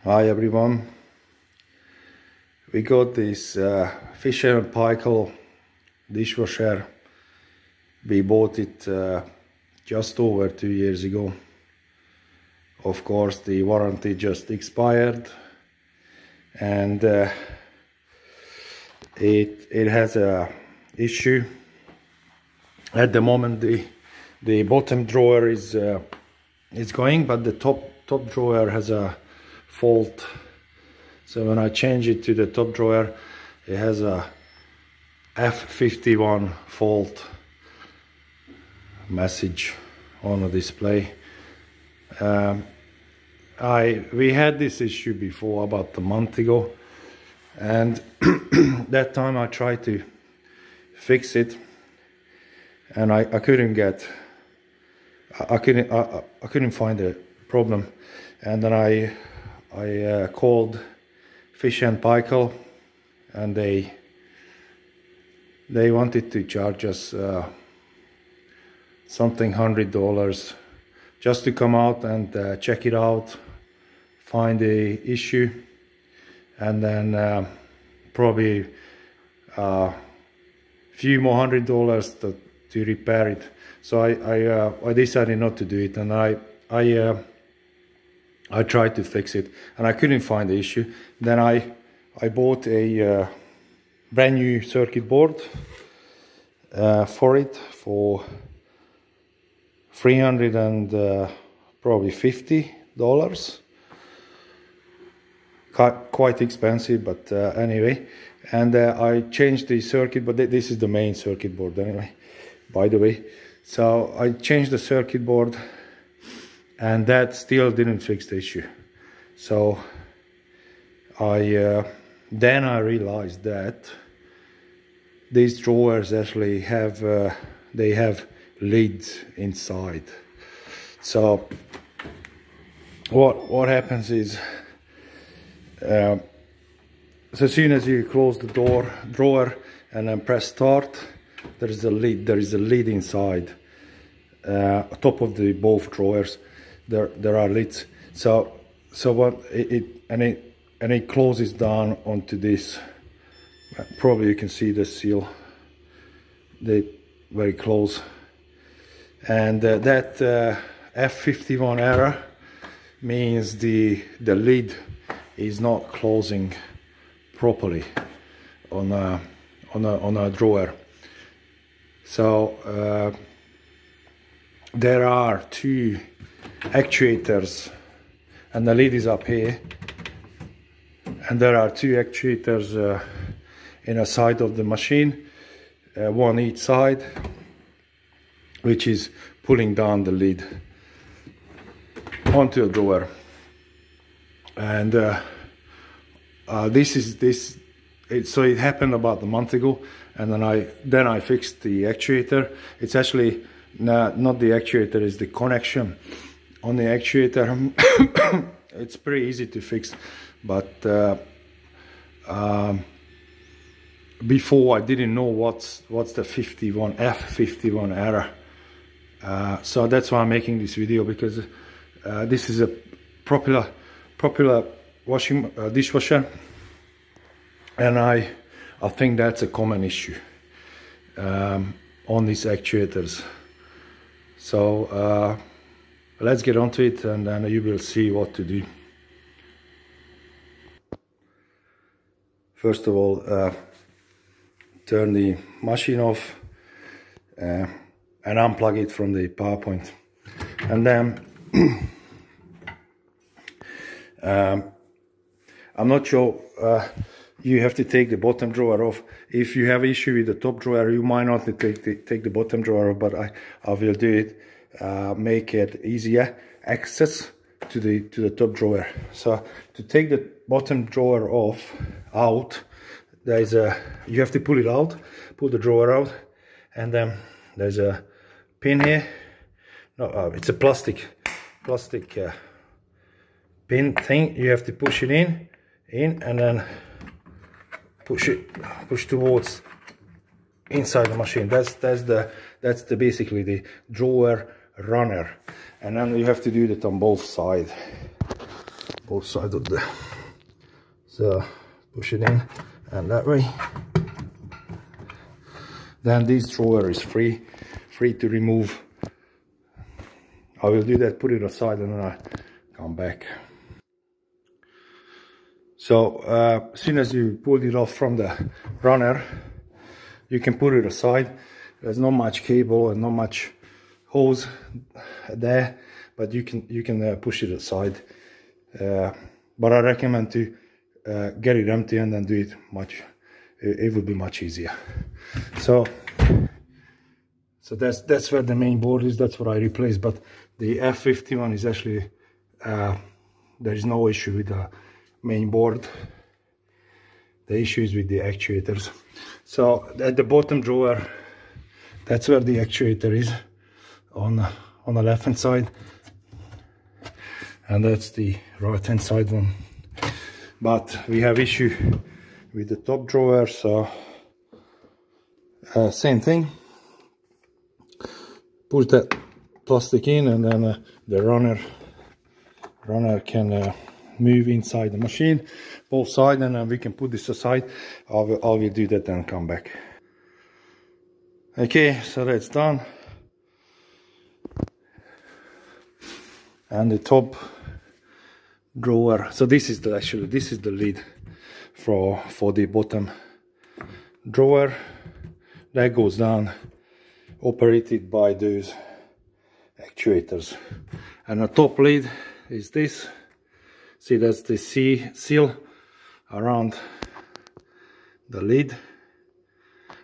Hi everyone, we got this Fisher and Paykel dishwasher. We bought it just over 2 years ago. Of course the warranty just expired, and it has a issue. At the moment the bottom drawer is going, but the top drawer has a fault. So when I change it to the top drawer, it has a F51 fault message on the display. We had this issue before about a month ago, and that time I tried to fix it, and I couldn't find a problem. And then I called Fisher and Paykel, and they wanted to charge us something $100 just to come out and check it out, find the issue, and then probably a few more $100 to repair it. So I decided not to do it, and I tried to fix it, and I couldn't find the issue. Then I bought a brand new circuit board for it for $350. Quite expensive, but anyway. And I changed the circuit, but this is the main circuit board anyway, by the way. So I changed the circuit board, and that still didn't fix the issue. So then I realized that these drawers actually have they have lids inside. So what happens is, so as soon as you close the drawer and then press start, there is a lid inside, top of the both drawers. There are lids. So what it closes down onto this. Probably you can see the seal. They very close, and that F51 error means the lid is not closing properly on a drawer. So there are two actuators, and the lid is up here, and there are two actuators in a side of the machine, one each side, which is pulling down the lid onto a drawer. And so it happened about a month ago, and then I fixed the actuator. It's actually not the actuator, it's the connection on the actuator. It's pretty easy to fix, but before I didn't know what's the F51 error. So that's why I'm making this video, because this is a popular dishwasher, and I think that's a common issue on these actuators. So let's get onto it, and then you will see what to do. First of all, turn the machine off and unplug it from the power point, and then I'm not sure, you have to take the bottom drawer off. If you have issue with the top drawer, you might not take the bottom drawer off, but I will do it. Make it easier access to the top drawer. So to take the bottom drawer out, you have to pull it out, pull the drawer out, and then there's a pin here. No, it's a plastic pin thing. You have to push it in, and then push towards inside the machine. That's basically the drawer runner, and then you have to do that on both sides. both sides of the, so push it in and that way. Then this drawer is free to remove. I will do that, put it aside, and then I come back. So as soon as you pull it off from the runner, you can put it aside. There's not much cable and not much hose there, but you can push it aside. But I recommend to get it empty and then do it it will be much easier. So that's where the main board is. That's what I replaced. But the F51 is actually there is no issue with the main board. The issue is with the actuators. So at the bottom drawer, that's where the actuator is on the left hand side, and that's the right hand side one. But we have issue with the top drawer, so same thing. Push that plastic in, and then the runner can move inside the machine, both sides, and then we can put this aside. I will do that and come back. Okay, so that's done. And the top drawer, so this is the lid for the bottom drawer that goes down, operated by those actuators. And the top lid is this. See, that's the seal around the lid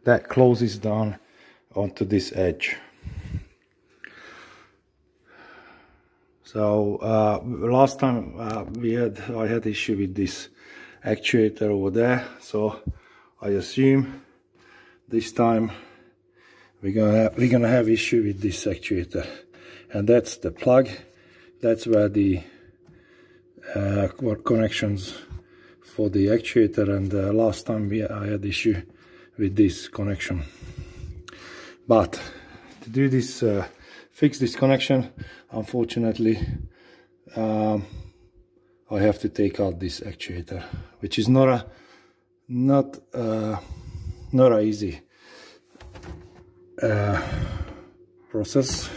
that closes down onto this edge. So last time I had issue with this actuator over there, so I assume this time we're gonna have issue with this actuator. And that's the plug. That's where the connections for the actuator, and last time I had issue with this connection. But to do this, fix this connection, unfortunately I have to take out this actuator, which is not a easy process.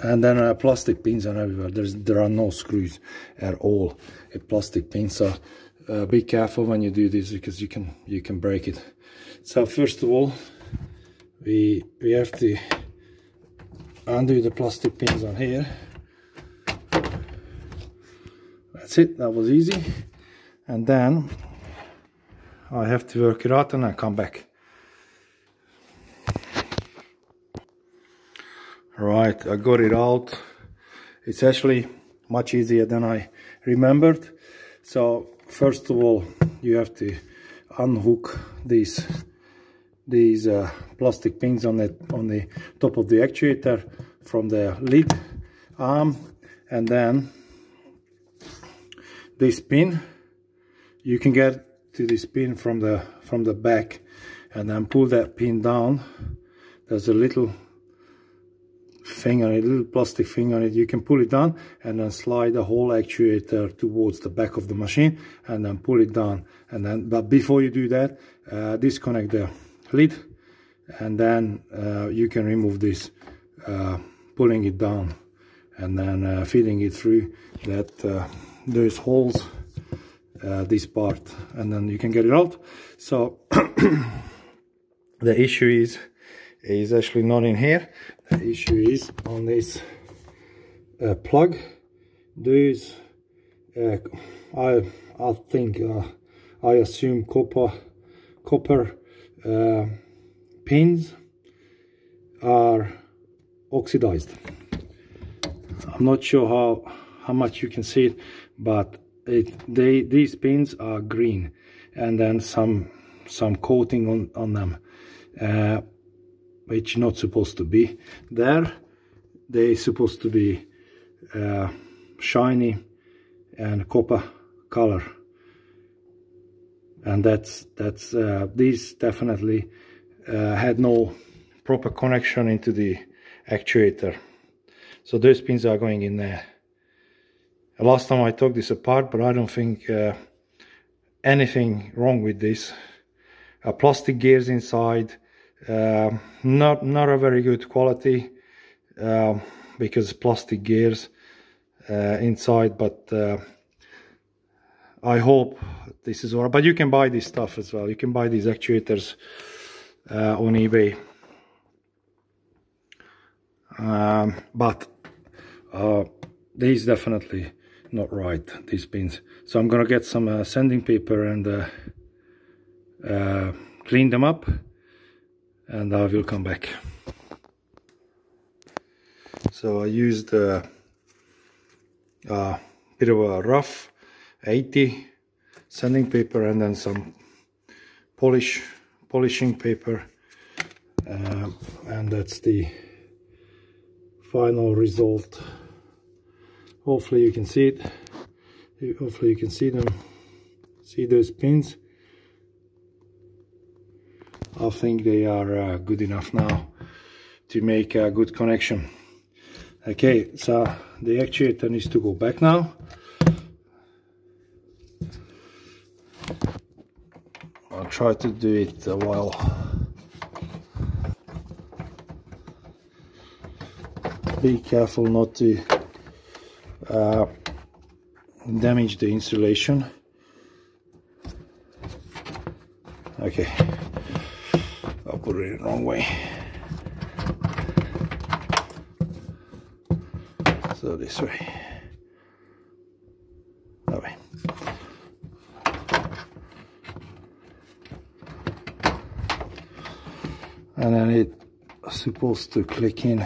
And then plastic pins are everywhere. There are no screws at all. A plastic pin, so be careful when you do this, because you can break it. So first of all, we have to undo the plastic pins on here. That's it. That was easy. And then I have to work it out and I come back. Right, I got it out. It's actually much easier than I remembered. So first of all, you have to unhook these plastic pins on the top of the actuator from the lid arm, and then this pin, you can get to this pin from the back, and then pull that pin down. There's a little thing on it, a little plastic thing on it. You can pull it down and then slide the whole actuator towards the back of the machine, and then pull it down. And then, but before you do that, disconnect the lid, and then you can remove this, pulling it down and then feeding it through that those holes, this part, and then you can get it out. So the issue is actually not in here. The issue is on this plug. These I think I assume copper pins are oxidized. I'm not sure how much you can see it, but these pins are green, and then some coating on them, which not supposed to be there. They're supposed to be shiny and copper color, and that's these definitely had no proper connection into the actuator. So those pins are going in there, Last time I took this apart, but I don't think anything wrong with this. Plastic gears inside, not a very good quality, because plastic gears inside, but I hope this is all right. But you can buy this stuff as well. You can buy these actuators on eBay. But these definitely not right, these pins. So I'm gonna get some sanding paper and clean them up, and I will come back. So I used a bit of a rough 80 sanding paper and then some polishing paper, and that's the final result. Hopefully you can see it. Hopefully you can see them, see those pins. I think they are good enough now to make a good connection. Okay, so the actuator needs to go back now. I'll try to do it a while. Be careful not to damage the insulation. Okay, I'll put it in the wrong way. So this way. That way. And then it's supposed to click in.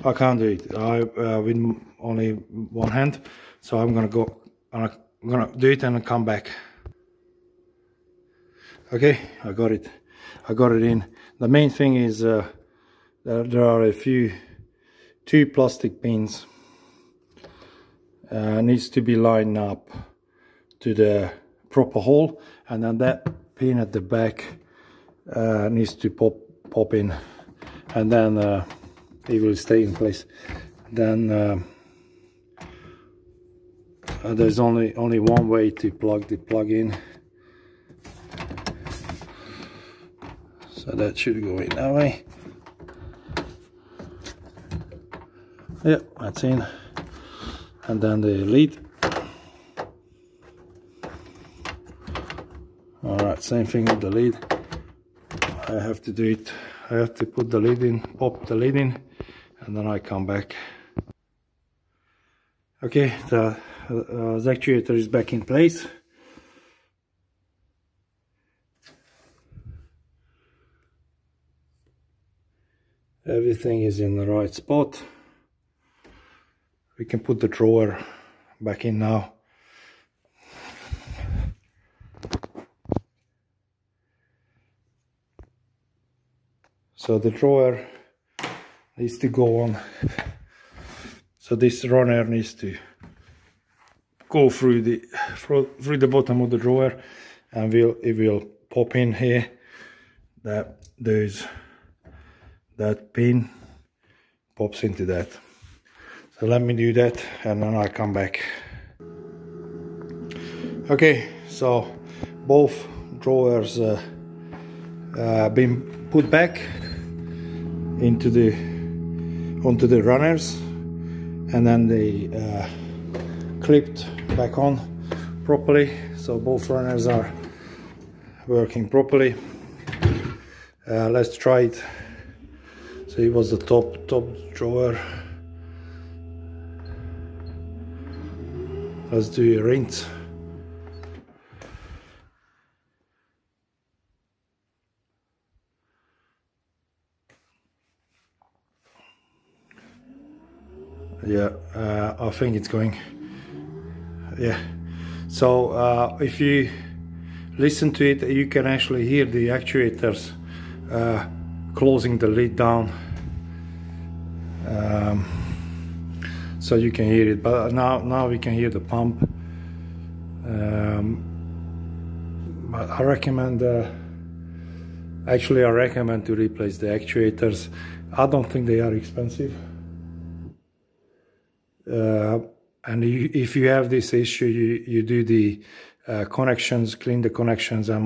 I can't do it. With only one hand, so I'm gonna go. I'm gonna do it and come back. Okay, I got it. I got it in. The main thing is there are two plastic pins. Needs to be lined up to the proper hole, and then that pin at the back needs to pop in, and then it will stay in place. Then there's only one way to plug the plug in, so that should go in that way. Yeah, that's in. And then the lid. Alright, same thing with the lid. I have to do it. I have to put the lid in, pop the lid in, and then I come back. Okay, the actuator is back in place. Everything is in the right spot. We can put the drawer back in now. So the drawer needs to go on. So this runner needs to go through the bottom of the drawer, and it will pop in here. That pin pops into that. So let me do that, and then I'll come back. Okay, so both drawers been put back onto the runners, and then they clipped back on properly. So both runners are working properly. Let's try it. So it was the top drawer. Let's do a rinse. Yeah, I think it's going. Yeah. So if you listen to it, you can actually hear the actuators closing the lid down. So you can hear it, but now we can hear the pump. But I recommend Actually, I recommend to replace the actuators. I don't think they are expensive. And if you have this issue, you do the connections, clean the connections, and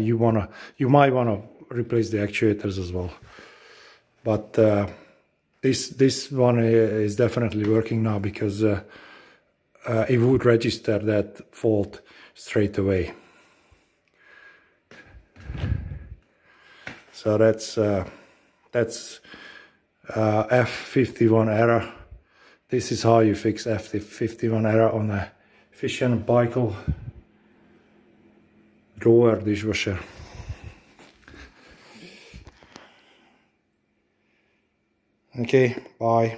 you might wanna replace the actuators as well. But this one is definitely working now, because it would register that fault straight away. So that's F51 error. This is how you fix F51 error on a Fisher and Paykel drawer dishwasher. Okay, bye.